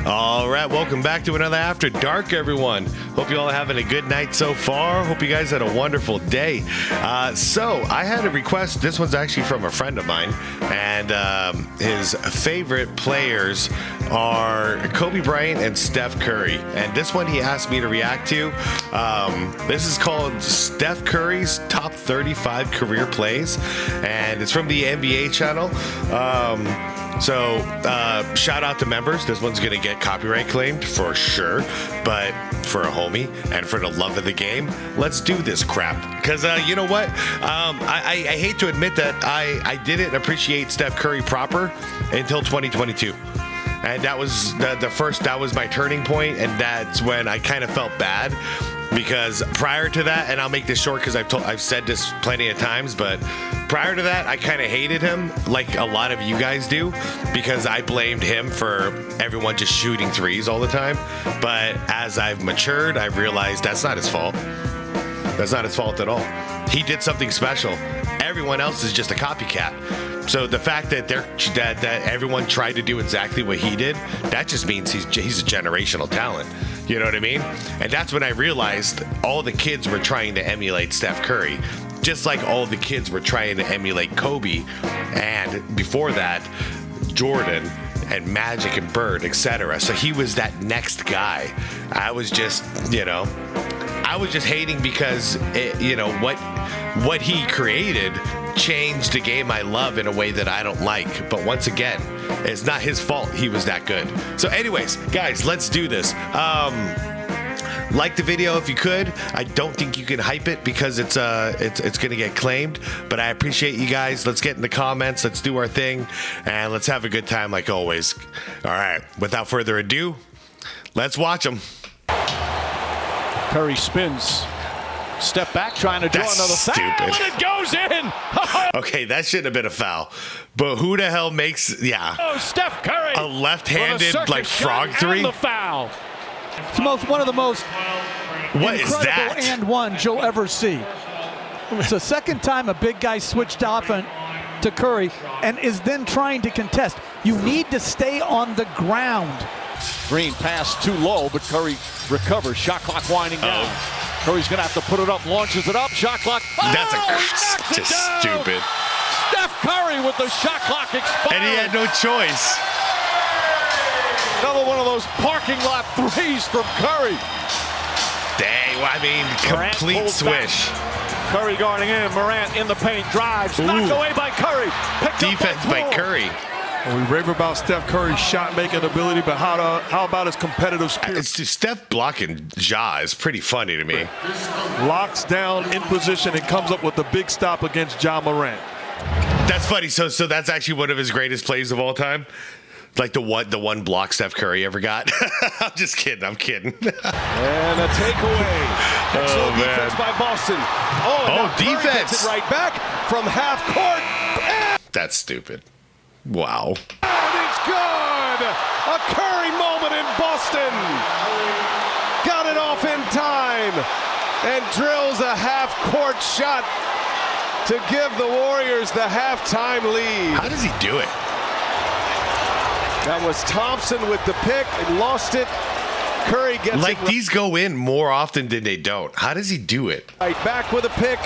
All right, welcome back to another After Dark, everyone. Hope you all are having a good night so far. Hope you guys had a wonderful day. So I had a request. This one's actually from a friend of mine, and his favorite players are Kobe Bryant and Steph Curry. And this one he asked me to react to. This is called Steph Curry's Top 35 Career Plays, and it's from the NBA channel. So shout out to members. This one's gonna get copyright claimed for sure, but for a homie and for the love of the game, let's do this crap. Because you know what, I hate to admit that I didn't appreciate Steph Curry proper until 2022, and that was that was my turning point, and that's when I kind of felt bad. Because prior to that, and I'll make this short because I've said this plenty of times, but prior to that, I kind of hated him like a lot of you guys do, because I blamed him for everyone just shooting threes all the time. But as I've matured, I've realized that's not his fault. That's not his fault at all. He did something special. Everyone else is just a copycat. So the fact that that everyone tried to do exactly what he did, that just means he's a generational talent. You know what I mean? And that's when I realized all the kids were trying to emulate Steph Curry, just like all the kids were trying to emulate Kobe, and before that, Jordan and Magic and Bird, etc. So he was that next guy. I was just hating because what he created changed the game I love in a way that I don't like. But once again, it's not his fault he was that good. So anyways, guys, let's do this. Like the video if you could. I don't think you can hype it because it's gonna get claimed, but I appreciate you guys. Let's get in the comments, let's do our thing, and let's have a good time like always. All right, without further ado, let's watch them. Curry spins. Step back, trying to draw another foul, and it goes in. Okay, that shouldn't have been a foul. But who the hell makes, Oh, Steph Curry. A left-handed, like, frog three? The foul. It's one of the most what is incredible that? and ones you'll ever see. It's the second time a big guy switched off to Curry and is then trying to contest. You need to stay on the ground. Green pass too low, but Curry recovers. Shot clock winding down. Curry's going to have to put it up, launches it up, shot clock. That's just stupid. Steph Curry with the shot clock expired. And he had no choice. Another one of those parking lot threes from Curry. Dang, I mean, complete swish. Back. Curry guarding in, Morant in the paint, drives, knocked away by Curry. Defense by Curry. We rave about Steph Curry's shot-making ability, but how about his competitive spirit? Steph blocking Ja is pretty funny to me. Locks down in position and comes up with a big stop against Ja Morant. That's funny. So that's actually one of his greatest plays of all time. Like the one block Steph Curry ever got. I'm just kidding. I'm kidding. And a takeaway. Excellent defense by Boston. Oh, defense. Gets it right back from half court. That's stupid. Wow. And it's good. A Curry moment in Boston. Got it off in time and drills a half-court shot to give the Warriors the halftime lead. How does he do it? That was Thompson with the pick and lost it. Curry gets like it. These go in more often than they don't. How does he do it? Right back with a pick.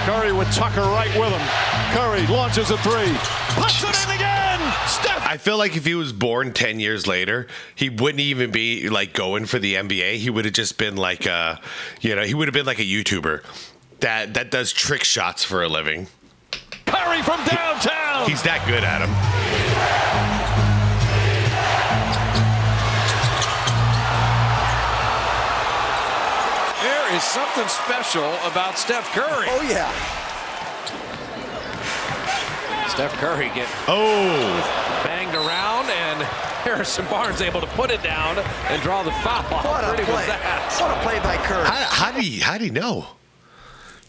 Curry with Tucker right with him. Curry launches a three. Puts it in again. Steph. I feel like if he was born 10 years later, he wouldn't even be like going for the NBA. He would have just been like he would have been like a YouTuber that does trick shots for a living. Curry from downtown. He's that good at him. There is something special about Steph Curry. Oh, yeah. Steph Curry getting banged around, and Harrison Barnes able to put it down and draw the foul. What a play. What a play by Curry. How did he know?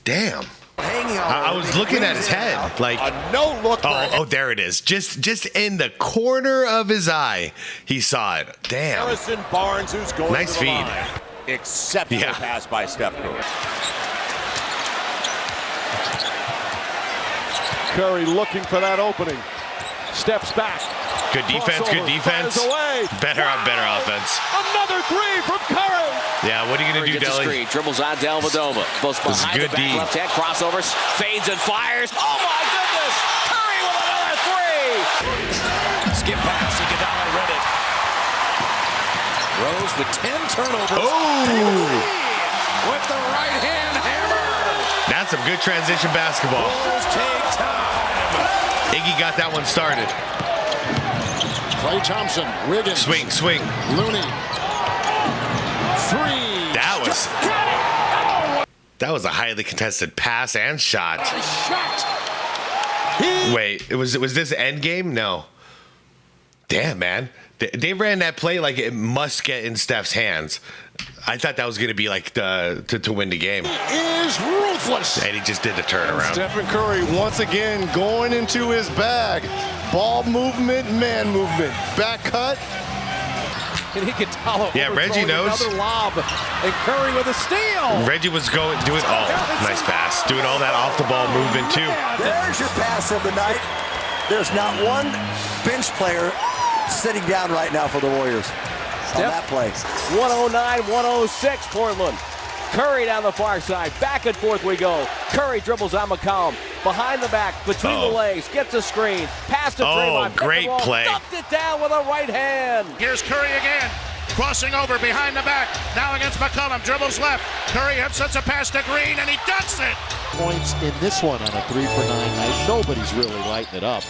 Damn. Hanging on. I was looking at his head, like a no look. Oh, there it is. Just in the corner of his eye, he saw it. Damn. Harrison Barnes, who's going nice to the feed. line. Exceptional pass by Steph Curry. Curry looking for that opening. steps back. Good defense, good defense. Better offense. Another three from Curry. Yeah, what are you going to do, Deli? Dribbles on Delvedova. Goes behind the back, left hand, crossovers, fades and fires. Oh my goodness! Curry with another three! Skip pass, Iguodala read it. Rose with 10 turnovers. Oh! With the right hand hammer. That's some good transition basketball. Bulls take time. Iggy got that one started. Clay Thompson, Wiggins. Swing. Looney. Three. That was a highly contested pass and shot. Wait, was this end game? No. Damn, man. They ran that play like it must get in Steph's hands. I thought that was going to be like to win the game. He is ruthless. And he just did the turnaround. Stephen Curry once again going into his bag. Ball movement, man movement. Back cut. And Iguodala Yeah, Reggie knows. Another lob. And Curry with a steal. Reggie was doing nice pass. Doing all that off the ball movement too. There's your pass of the night. There's not one bench player sitting down right now for the Warriors on that play. 109-106 Portland. Curry down the far side. Back and forth we go. Curry dribbles on McCollum. Behind the back, between the legs, gets a screen. Pass to Draymond. Great play. Dumped it down with a right hand. Here's Curry again. Crossing over behind the back. Now against McCollum. Dribbles left. Curry sets a pass to Green, and he dunks it. Points in this one on a 3-for-9 night. Nobody's really lighting it up.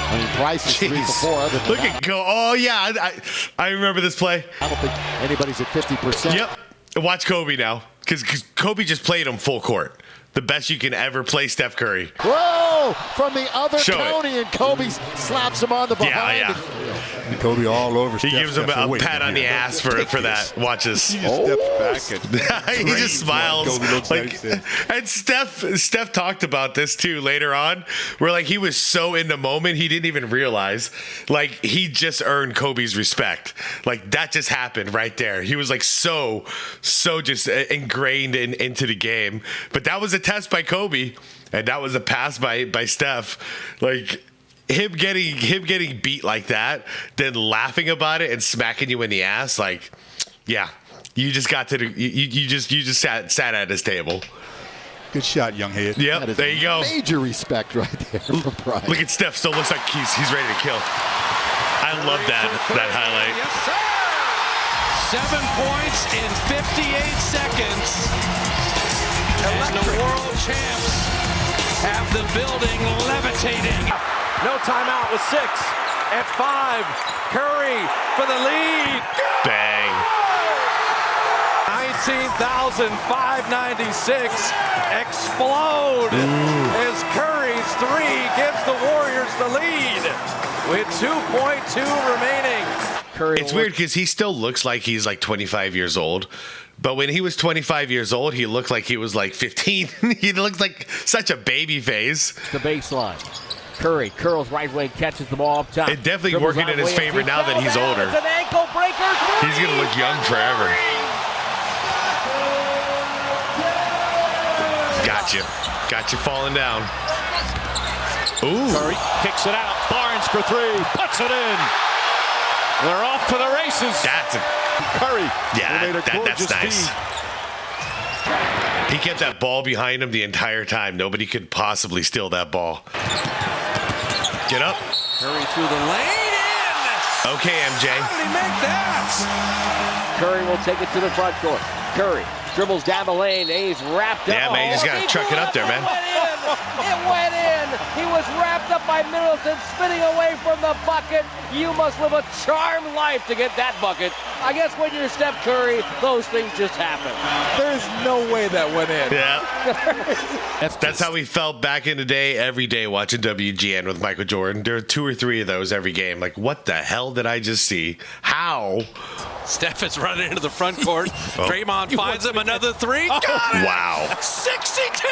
I mean, Price is 3 for 4. Other than Look at go. Oh, yeah. I remember this play. I don't think anybody's at 50%. Yep. Watch Kobe now. Because Kobe just played him full court. The best you can ever play Steph Curry. Whoa! From the other Tony, and Kobe slaps him on the behind. And Kobe all over. He gives him a pat on the ass for that. Watch this. He just steps back and he just smiles. And Steph talked about this too later on, where like he was so in the moment he didn't even realize like he just earned Kobe's respect. Like that just happened right there. He was like so just ingrained into the game. But that was a test by Kobe, and that was a pass by Steph. Like him getting beat like that, then laughing about it and smacking you in the ass. Like, yeah, you just got to you just sat at his table. Good shot, young head. Yep, there you go. Major respect right there for Price. Look at Steph. Still looks like he's ready to kill. I love that highlight. Yes, sir. 7 points in 58 seconds. And the world champs have the building levitating. No timeout with 6. At 5, Curry for the lead. Bang. 19,596 explode as Curry's 3 gives the Warriors the lead with 2.2 remaining. Curry It's weird because he still looks like he's like 25 years old. But when he was 25 years old, he looked like he was like 15. He looked like such a baby face. The baseline. Curry curls right wing, catches the ball up top. It's definitely working in his favor now that he's older. It's an ankle breaker. He's going to look young forever. Got you falling down. Ooh. Curry kicks it out. Barnes for 3. Puts it in. They're off to the races. That's Curry. Yeah, that's nice. He kept that ball behind him the entire time. Nobody could possibly steal that ball. Get up. Curry through the lane in. Okay, MJ. How did he make that? Curry will take it to the front court. Curry dribbles down the lane. He's wrapped up. Yeah, man, you just got to truck it up there, man. It went in. He was wrapped up by Middleton, spinning away from the bucket. You must live a charmed life to get that bucket. I guess when you're Steph Curry, those things just happen. There's no way that went in. Yeah. That's how we felt back in the day, every day watching WGN with Michael Jordan. There are 2 or 3 of those every game. Like, what the hell did I just see? How? Steph is running into the front court. Draymond finds him another 3. Got it. Wow. 62.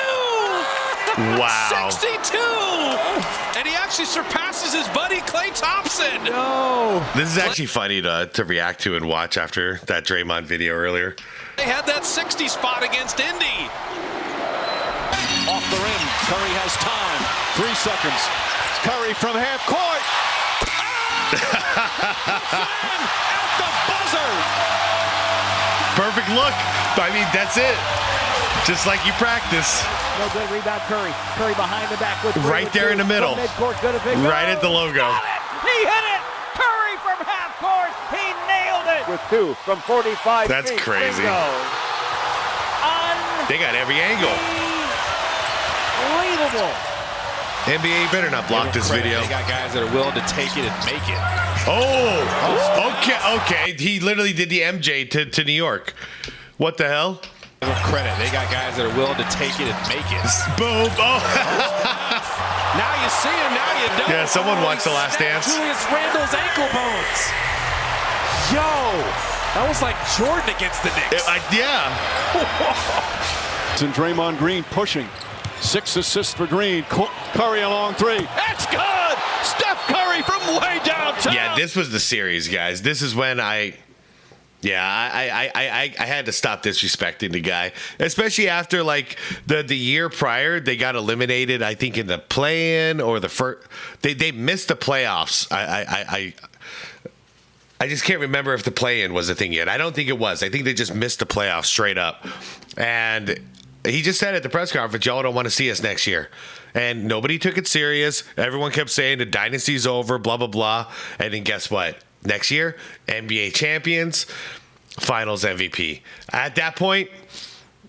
Wow. 62. And he actually surpasses his buddy Klay Thompson. No. This is actually funny to react to and watch after that Draymond video earlier. They had that 60 spot against Indy. Off the rim. Curry has time. 3 seconds. Curry from half court. At the buzzer. Perfect look. I mean, that's it. Just like you practice. No good rebound, Curry. Curry behind the back with right there in the middle. Right at the logo. He hit it. Curry from half court. He nailed it. With 2 from 45 That's feet. crazy. Bingo. They got every angle. Unbelievable. NBA better not block this video. They got guys that are willing to take it and make it. Oh, okay. He literally did the MJ to New York. What the hell? Credit. They got guys that are willing to take it and make it. Boom. Oh. Now you see him, now you don't. Yeah, someone watched The Last Dance. Julius Randle's ankle bones. Yo, that was like Jordan against the Knicks. Yeah. And Draymond Green pushing. 6 assists for Green. Curry a long 3. That's good. Steph Curry from way downtown. Yeah, this was the series, guys. This is when I had to stop disrespecting the guy, especially after like the year prior they got eliminated. I think in the play-in or the first, they missed the playoffs. I just can't remember if the play-in was a thing yet. I don't think it was. I think they just missed the playoffs straight up. And he just said at the press conference, y'all don't want to see us next year. And nobody took it serious. Everyone kept saying the dynasty's over, blah, blah, blah. And then guess what? Next year, NBA champions, finals MVP. At that point,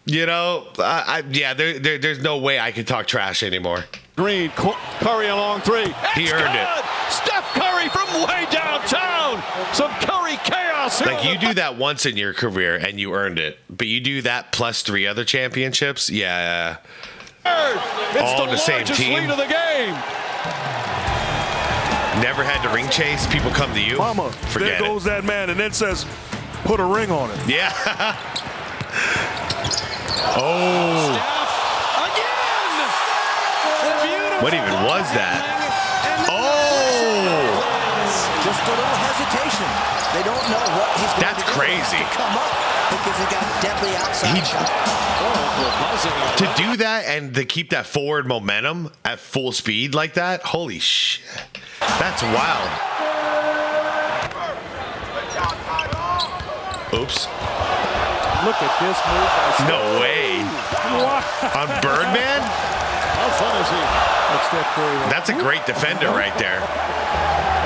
you know, there's no way I could talk trash anymore. Green, Curry a long 3. He earned it. Steph Curry from way downtown. Some Curry chaos here. Like, you do that once in your career and you earned it. But you do that plus 3 other championships, yeah. It's all the same team. Lead of the game. Never had to ring chase. People come to you. Mama, forget there goes that man, and then says, put a ring on it. Yeah. Oh. Again. What even was that? Oh. Just a little hesitation. They don't know what he's going That's to do. crazy. To come up because he got deadly outside shot. To do that and to keep that forward momentum at full speed like that, holy shit. That's wild. Oops. Look at this move. No way. On Birdman? How fun is he? That's a great defender right there.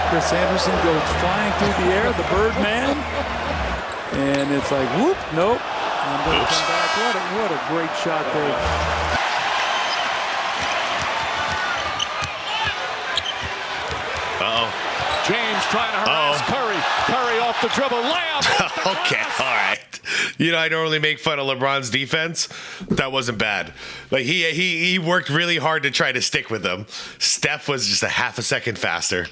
Chris Anderson goes flying through the air, the Birdman. And it's like, whoop, nope. I'm going to come back. What a great shot there. Uh-oh. James trying to harass Curry. Curry off the dribble. Layup. Okay, all right. You know, I normally make fun of LeBron's defense. That wasn't bad. Like, he worked really hard to try to stick with them. Steph was just a half a second faster.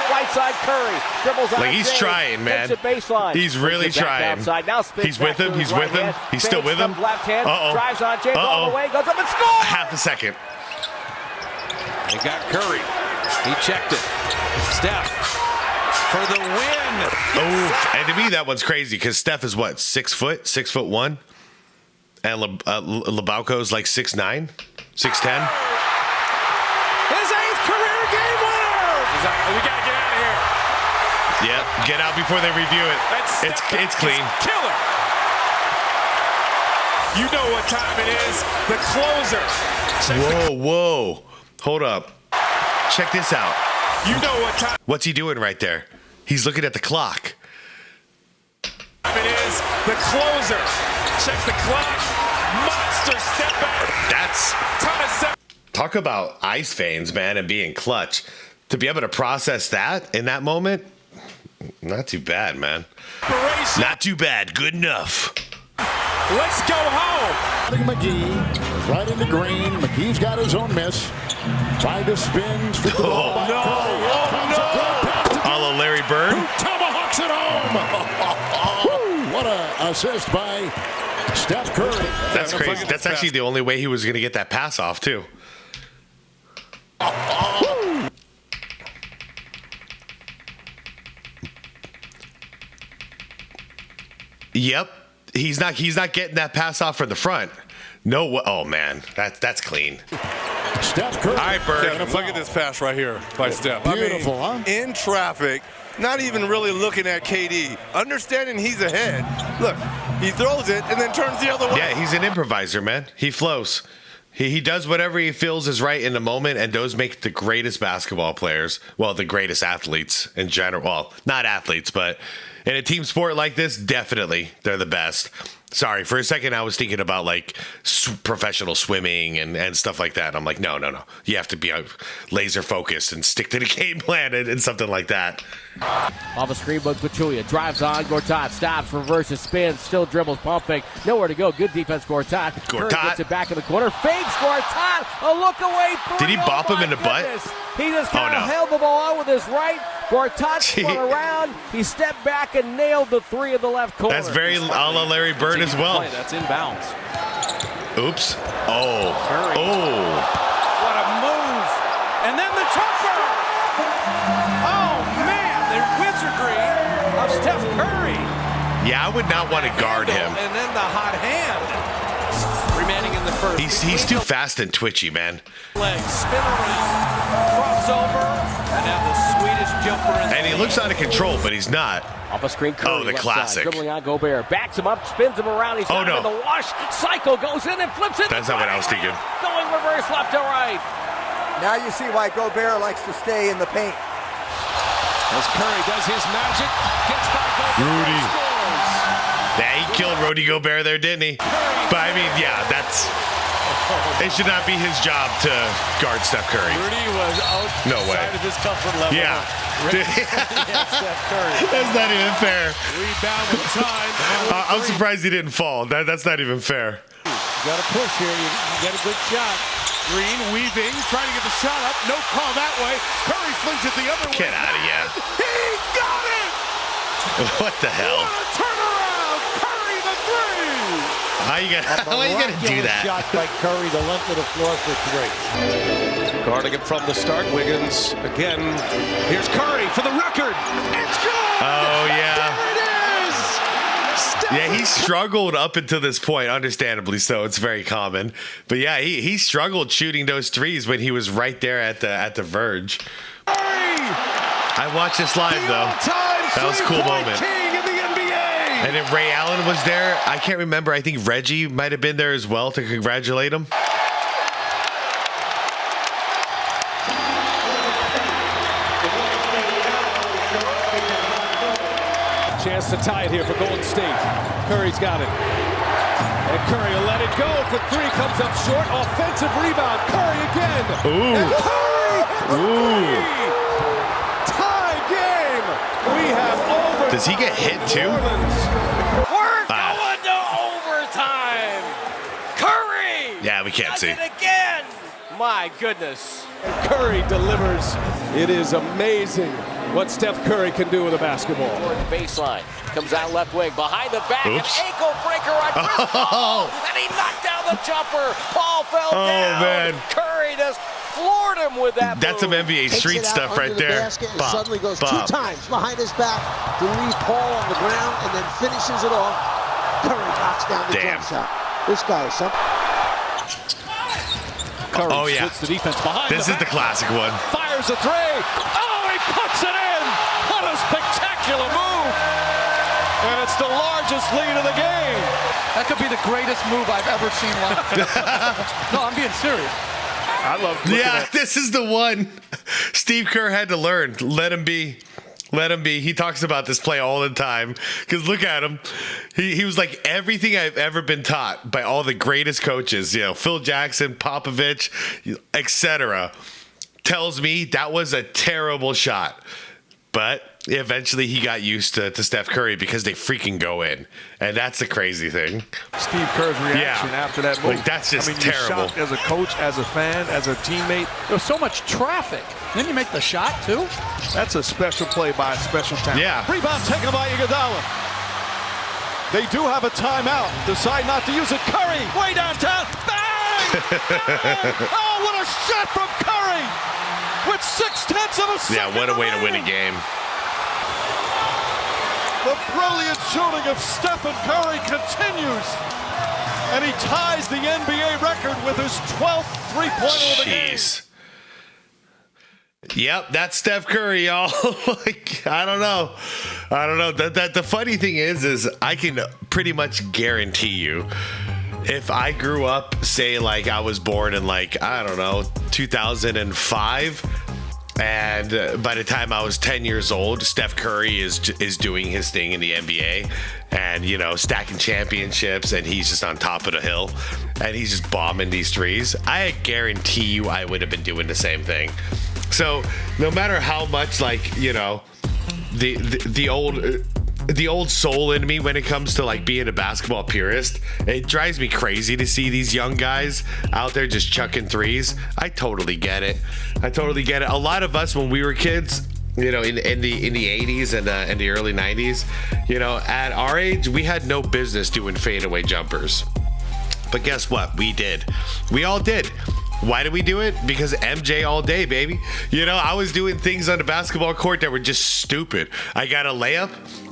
Right side Curry dribbles on. Like, he's trying, man. He's really trying. He's with him. He's with him. He's still with him. Left hand. Uh-oh. Drives on James all the way. Goes up and scores. Half a second. They got Curry. He checked it. Steph for the win. Oh, and to me that one's crazy because Steph is what, 6 foot, 6'1", and Lebowko's like 6'9", 6'10". His 8th career game winner. We gotta get out of here. Yep, get out before they review it. It's clean. Killer. You know what time it is. The closer. Whoa. Hold up. Check this out. You know what time What's he doing right there? He's looking at the clock. it is. The closer. Check the clock. Monster step back. That's talk about ice veins, man, and being clutch. To be able to process that in that moment, not too bad, man. Not too bad. Good enough. Let's go home. McGee right into Green. McGee's got his own miss. Tried to spin. A la Larry Bird. Tomahawks it home. What a assist by Steph Curry. That's crazy. That's actually the only way he was going to get that pass off, too. Yep. he's not getting that pass off from the front. No, oh man, that's clean. Steph Curry. All right, Bird. Look at this pass right here by Steph. Beautiful, huh? In traffic, not even really looking at KD, understanding he's ahead. Look, he throws it and then turns the other way. Yeah, he's an improviser, man. He flows. He does whatever he feels is right in the moment, and those make the greatest basketball players, well, the greatest athletes in general. Well, not athletes, but in a team sport like this, definitely they're the best. Sorry, for a second I was thinking about like professional swimming and stuff like that. I'm like, no. You have to be laser focused and stick to the game plan and something like that. Off a screen, but Pachulia drives on. Gortat stops, reverses, spins, still dribbles, pump fake. Nowhere to go. Good defense, Gortat. Curry gets it back in the corner. Fakes Gortat. A look away. Did he bop him in the butt? He just kind of held the ball out with his right. Gortat spun around. He stepped back and nailed the three in the left corner. That's very a la Larry Bird as well. That's inbounds. Oops. Oh. Curry. Oh. What a move. And then the jumper. Oh, man. The wizardry of Steph Curry. Yeah, I would not want to guard him. And then the hot hand. Remaining in the first. He's too fast and twitchy, man. Legs spin around. Crossover. And now the Swedish jumper. And he looks out of control, but he's not. Off a screen, Curry, oh, the classic. Dribbling on Gobert, backs him up, spins him around. He's in the wash. Cycle goes in and flips it. That's not what I was thinking. Going reverse left to right. Now you see why Gobert likes to stay in the paint. As Curry does his magic, gets by Gobert. Rudy. Scores. Yeah, he killed Rudy Gobert there, didn't he? But I mean, yeah, it should not be his job to guard Steph Curry. Rudy was outside of his comfort level. Yeah. Steph Curry. That's not even fair. Rebound with time. I'm surprised he didn't fall. That's not even fair. You got to push here. You get a good shot. Green weaving, trying to get the shot up. No call that way. Curry flings it the other way. Get out of here. He got it! What the hell? What a turnaround! Curry the three! How you gonna do that? Shot by Curry, the length of the floor for three. Guarding it from the start, Wiggins again. Here's Curry for the record. It's good! Oh, yeah. There it is! Yeah, he struggled up until this point, understandably so. It's very common. But yeah, he struggled shooting those threes when he was right there at the verge. I watched this live, though. That was a cool moment. And then Ray Allen was there. I can't remember. I think Reggie might have been there as well to congratulate him. Chance to tie it here for Golden State. Curry's got it. And Curry will let it go for three. Comes up short. Offensive rebound. Curry again. Ooh. And Curry hits three. Tie game. We have over. Does he get hit too? We're going to overtime. Curry. Yeah, we can't see. It again. My goodness. And Curry delivers. It is amazing what Steph Curry can do with a basketball. Baseline. Comes out left wing. Behind the back. Oops. An ankle breaker on Chris Paul. And he knocked down the jumper. Paul fell down. Man. Curry just floored him with that That's some NBA street stuff right there. Bop, suddenly goes two times behind his back to leave Paul on the ground and then finishes it off. Curry knocks down the jump shot. This guy is something. Curry splits the defense behind. This is the classic one. Fires a three. Oh, he puts it in. What a spectacular move. And it's the largest lead of the game. That could be the greatest move I've ever seen live. No, I'm being serious. I love this is the one Steve Kerr had to learn. Let him be. Let him be. He talks about this play all the time. Because look at him. He was like everything I've ever been taught by all the greatest coaches. You know, Phil Jackson, Popovich, etc. Tells me that was a terrible shot. But eventually he got used to Steph Curry because they freaking go in. And that's the crazy thing. Steve Kerr's reaction after that move. Like, that's just terrible. You're shocked as a coach, as a fan, as a teammate. There's so much traffic. Then you make the shot, too? That's a special play by a special talent. Yeah. Rebound taken by Iguodala. They do have a timeout. Decide not to use it. Curry, way downtown. Bang! Bang! Oh, what a shot from Curry! With 0.6 of a second. Yeah, what a way to win a game. The brilliant shooting of Stephen Curry continues. And he ties the NBA record with his 12th three-pointer of the game. Yep, that's Steph Curry, y'all. Like, I don't know. The funny thing is I can pretty much guarantee you, if I grew up, say, like I was born in, like, I don't know, 2005, and by the time I was 10 years old, Steph Curry is doing his thing in the NBA and, you know, stacking championships, and he's just on top of the hill and he's just bombing these threes. I guarantee you I would have been doing the same thing. So no matter how much, like, you know, the old soul in me when it comes to, like, being a basketball purist, it drives me crazy to see these young guys out there just chucking threes. I totally get it. A lot of us, when we were kids, you know, in the 80s and the early 90s, you know, at our age, we had no business doing fadeaway jumpers. But guess what? We did. We all did. Why did we do it? Because MJ all day, baby. You know, I was doing things on the basketball court that were just stupid. I got a layup,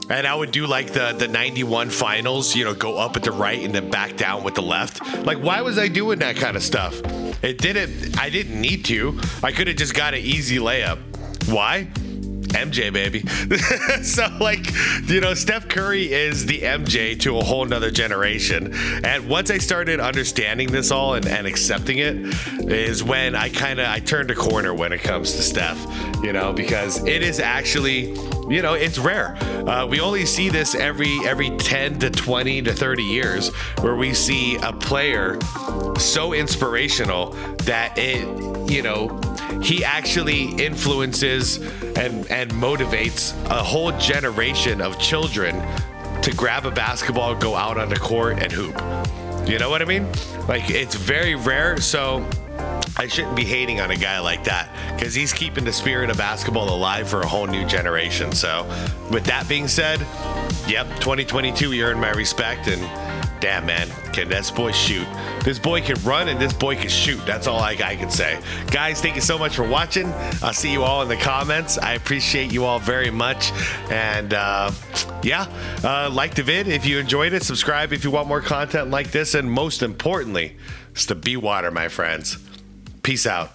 and I would do, like, the 91 finals, you know, go up at the right and then back down with the left. Like, why was I doing that kind of stuff? I didn't need to. I could have just got an easy layup. Why? MJ, baby. So, like, you know, Steph Curry is the MJ to a whole nother generation. And once I started understanding this all and accepting it is when I turned a corner when it comes to Steph, you know, because it is actually, you know, it's rare. We only see this every 10 to 20 to 30 years where we see a player so inspirational that it, you know, he actually influences and motivates a whole generation of children to grab a basketball, go out on the court, and hoop. You know what I mean? Like, it's very rare, so I shouldn't be hating on a guy like that because he's keeping the spirit of basketball alive for a whole new generation. So, with that being said, yep, 2022, you earned my respect, and damn, man, can this boy shoot? This boy can run and this boy can shoot. That's all I can say. Guys, thank you so much for watching. I'll see you all in the comments. I appreciate you all very much. And like the vid if you enjoyed it. Subscribe if you want more content like this. And most importantly, it's the be water, my friends. Peace out.